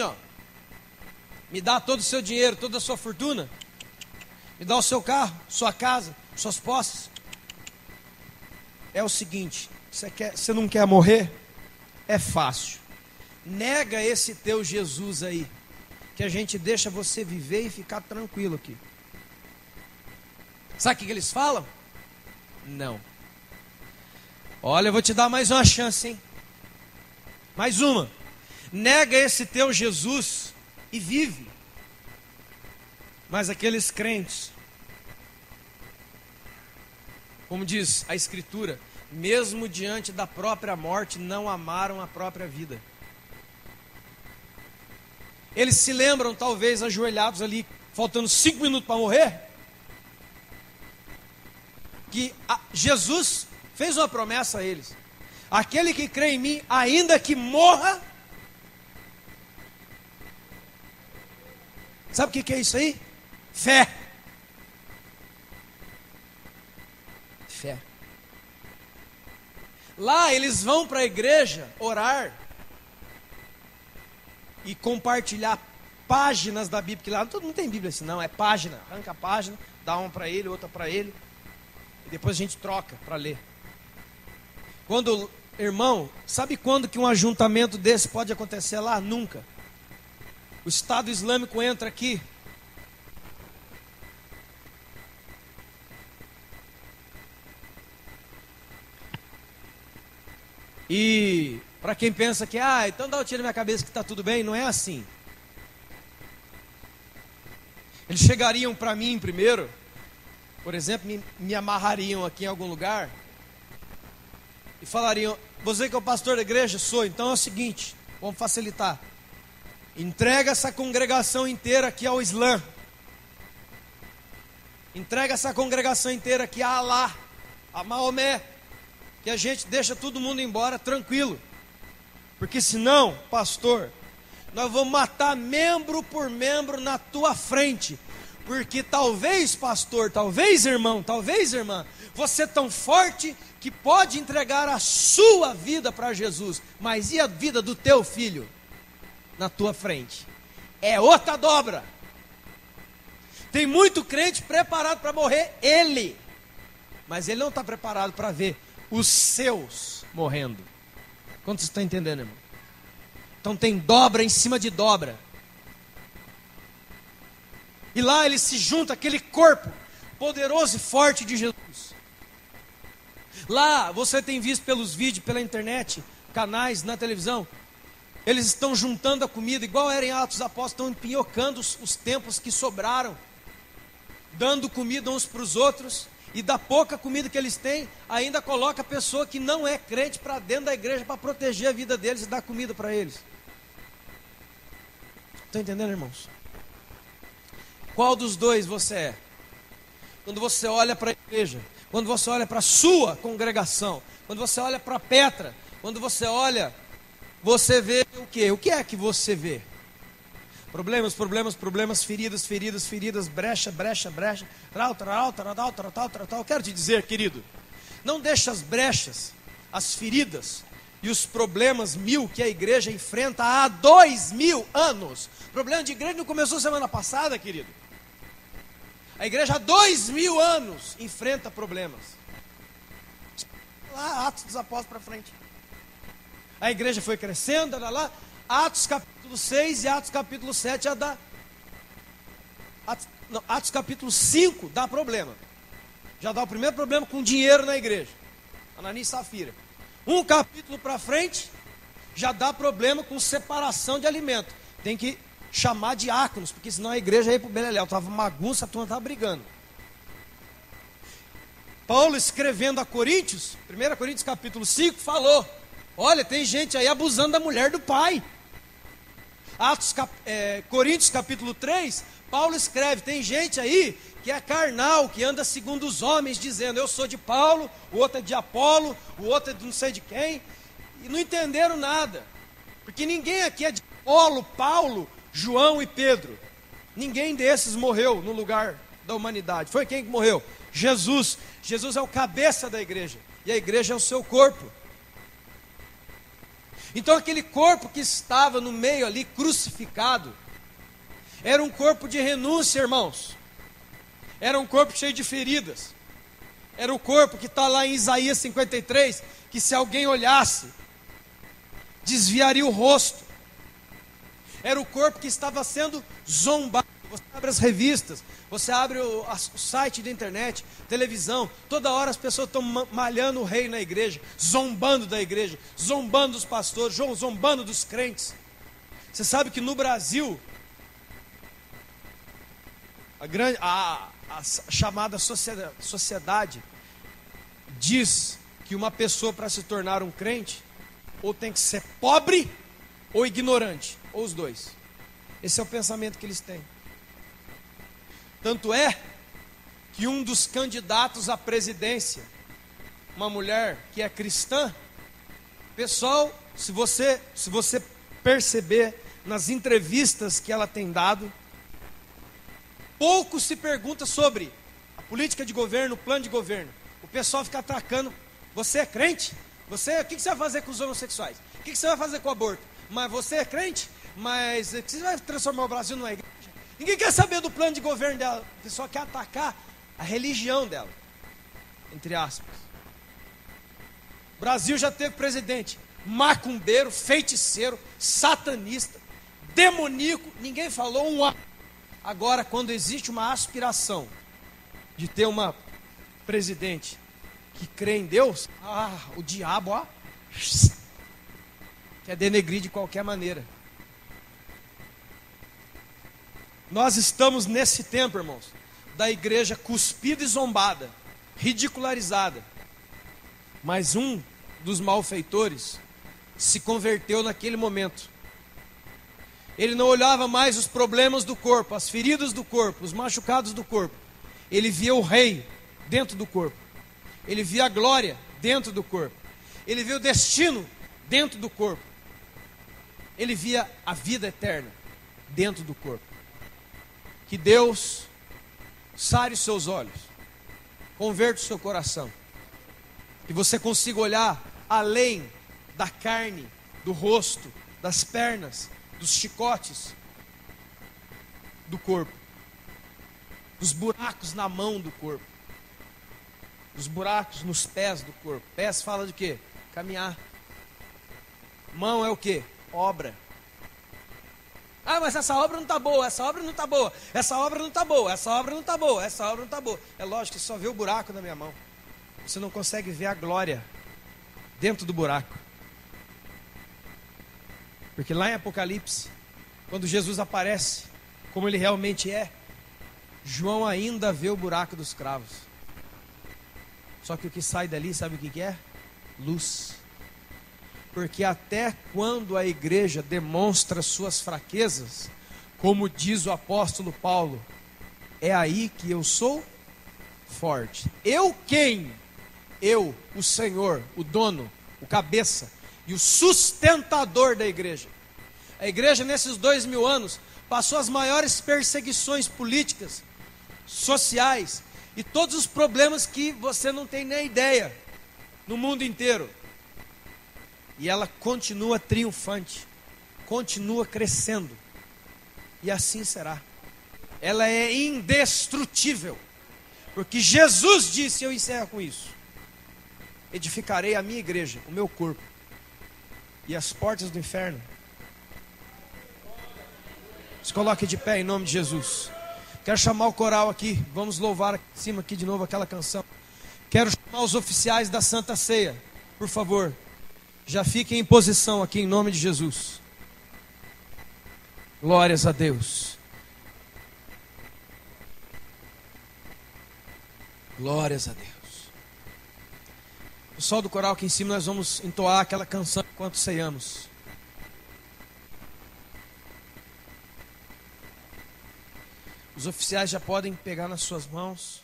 me dá todo o seu dinheiro, toda a sua fortuna, me dá o seu carro, sua casa, suas posses. É o seguinte, você não quer morrer? É fácil. Nega esse teu Jesus aí, que a gente deixa você viver e ficar tranquilo aqui. Sabe o que eles falam? Não. Olha, eu vou te dar mais uma chance, hein? Mais uma. Nega esse teu Jesus e vive. Mas aqueles crentes, como diz a Escritura, mesmo diante da própria morte, não amaram a própria vida. Eles se lembram, talvez, ajoelhados ali, faltando 5 minutos para morrer, que Jesus fez uma promessa a eles: aquele que crê em mim, ainda que morra. Sabe o que é isso aí? Fé. Fé. Lá eles vão para a igreja orar e compartilhar páginas da Bíblia, que lá não tem Bíblia assim não, é página, arranca a página, dá uma para ele, outra para ele, e depois a gente troca para ler. Quando, irmão, sabe quando que um ajuntamento desse pode acontecer lá? Nunca. O Estado Islâmico entra aqui E para quem pensa que, então dá um tiro na minha cabeça que está tudo bem, não é assim. Eles chegariam para mim primeiro, por exemplo, me amarrariam aqui em algum lugar e falariam: você que é o pastor da igreja? Sou. Então é o seguinte, vamos facilitar. Entrega essa congregação inteira aqui ao Islã. Entrega essa congregação inteira aqui a Alá, a Maomé, que a gente deixa todo mundo embora tranquilo. Porque senão, pastor, nós vamos matar membro por membro na tua frente. Porque talvez, pastor, talvez, irmão, talvez, irmã, você é tão forte que pode entregar a sua vida para Jesus. Mas e a vida do teu filho na tua frente? É outra dobra. Tem muito crente preparado para morrer ele, mas ele não está preparado para ver os seus morrendo. Quantos estão entendendo, irmão? Então tem dobra em cima de dobra. E lá ele se junta aquele corpo poderoso e forte de Jesus. Lá você tem visto pelos vídeos, pela internet, canais na televisão, eles estão juntando a comida, igual era em Atos dos Apóstolos, estão empinhocando os templos que sobraram, dando comida uns para os outros, e da pouca comida que eles têm, ainda coloca a pessoa que não é crente para dentro da igreja para proteger a vida deles e dar comida para eles. Estão entendendo, irmãos? Qual dos dois você é? Quando você olha para a igreja, quando você olha para a sua congregação, quando você olha para Petra, quando você olha, você vê o quê? O que é que você vê? Problemas, feridas, brecha. Eu quero te dizer, querido, não deixe as brechas, as feridas e os problemas que a igreja enfrenta há 2000 anos. O problema de igreja não começou semana passada, querido. A igreja há 2000 anos enfrenta problemas. Lá, Atos dos Apóstolos para frente. A igreja foi crescendo, lá. Atos capítulo 6 e Atos capítulo 7 já dá. Atos capítulo 5 dá problema. Já dá o primeiro problema com dinheiro na igreja. Ananias e Safira. Um capítulo para frente já dá problema com separação de alimento. Tem que chamar diáconos, porque senão a igreja ia para o beleléu. Estava bagunça, a turma estava brigando. Paulo escrevendo a Coríntios, 1 Coríntios capítulo 5, falou: olha, tem gente aí abusando da mulher do pai. Coríntios capítulo 3, Paulo escreve: tem gente aí que é carnal, que anda segundo os homens, dizendo: eu sou de Paulo, o outro é de Apolo, o outro é de não sei de quem, e não entenderam nada, porque ninguém aqui é de Apolo, Paulo, João e Pedro. Ninguém desses morreu no lugar da humanidade. Foi quem que morreu? Jesus. Jesus é o cabeça da igreja, e a igreja é o seu corpo. Então aquele corpo que estava no meio ali, crucificado, era um corpo de renúncia, irmãos. Era um corpo cheio de feridas. Era o corpo que está lá em Isaías 53, que se alguém olhasse, desviaria o rosto. Era o corpo que estava sendo zombado. Você abre as revistas, você abre o site da internet, televisão, toda hora as pessoas estão malhando o rei na igreja, zombando da igreja, zombando dos pastores, zombando dos crentes. Você sabe que no Brasil, a chamada sociedade diz que uma pessoa, para se tornar um crente, ou tem que ser pobre ou ignorante, ou os dois. Esse é o pensamento que eles têm. Tanto é que um dos candidatos à presidência, uma mulher que é cristã, pessoal, se você perceber nas entrevistas que ela tem dado, pouco se pergunta sobre a política de governo, o plano de governo. O pessoal fica atacando: você é crente? O que você vai fazer com os homossexuais? O que você vai fazer com o aborto? Mas você é crente? Mas você vai transformar o Brasil numa igreja? Ninguém quer saber do plano de governo dela. O pessoal quer atacar a religião dela, entre aspas. O Brasil já teve presidente macumbeiro, feiticeiro, satanista, demoníaco. Ninguém falou um A. Agora, quando existe uma aspiração de ter uma presidente que crê em Deus, o diabo, quer denegrir de qualquer maneira. Nós estamos nesse tempo, irmãos, da igreja cuspida e zombada, ridicularizada. Mas um dos malfeitores se converteu naquele momento. Ele não olhava mais os problemas do corpo, as feridas do corpo, os machucados do corpo. Ele via o rei dentro do corpo. Ele via a glória dentro do corpo. Ele via o destino dentro do corpo. Ele via a vida eterna dentro do corpo. Que Deus sare os seus olhos, converta o seu coração, que você consiga olhar além da carne, do rosto, das pernas, dos chicotes do corpo, dos buracos na mão do corpo, dos buracos nos pés do corpo. Pés fala de quê? Caminhar. Mão é o quê? Obra. Ah, mas essa obra não está boa, essa obra não está boa, essa obra não está boa, essa obra não está boa, essa obra não está boa. É lógico que você só vê o buraco na minha mão. Você não consegue ver a glória dentro do buraco. Porque lá em Apocalipse, quando Jesus aparece, como ele realmente é, João ainda vê o buraco dos cravos. Só que o que sai dali, sabe o que é? Luz. Porque até quando a igreja demonstra suas fraquezas, como diz o apóstolo Paulo, é aí que eu sou forte. Eu quem? Eu, o Senhor, o dono, o cabeça e o sustentador da igreja. A igreja nesses 2000 anos passou as maiores perseguições políticas, sociais e todos os problemas que você não tem nem ideia no mundo inteiro. E ela continua triunfante, continua crescendo, e assim será. Ela é indestrutível, porque Jesus disse, eu encerro com isso: edificarei a minha igreja, o meu corpo, e as portas do inferno. Se coloque de pé em nome de Jesus. Quero chamar o coral aqui, vamos louvar aqui em cima aqui de novo aquela canção. Quero chamar os oficiais da Santa Ceia, por favor. Já fiquem em posição aqui em nome de Jesus. Glórias a Deus. Glórias a Deus. Pessoal do coral aqui em cima, nós vamos entoar aquela canção enquanto ceiamos. Os oficiais já podem pegar nas suas mãos.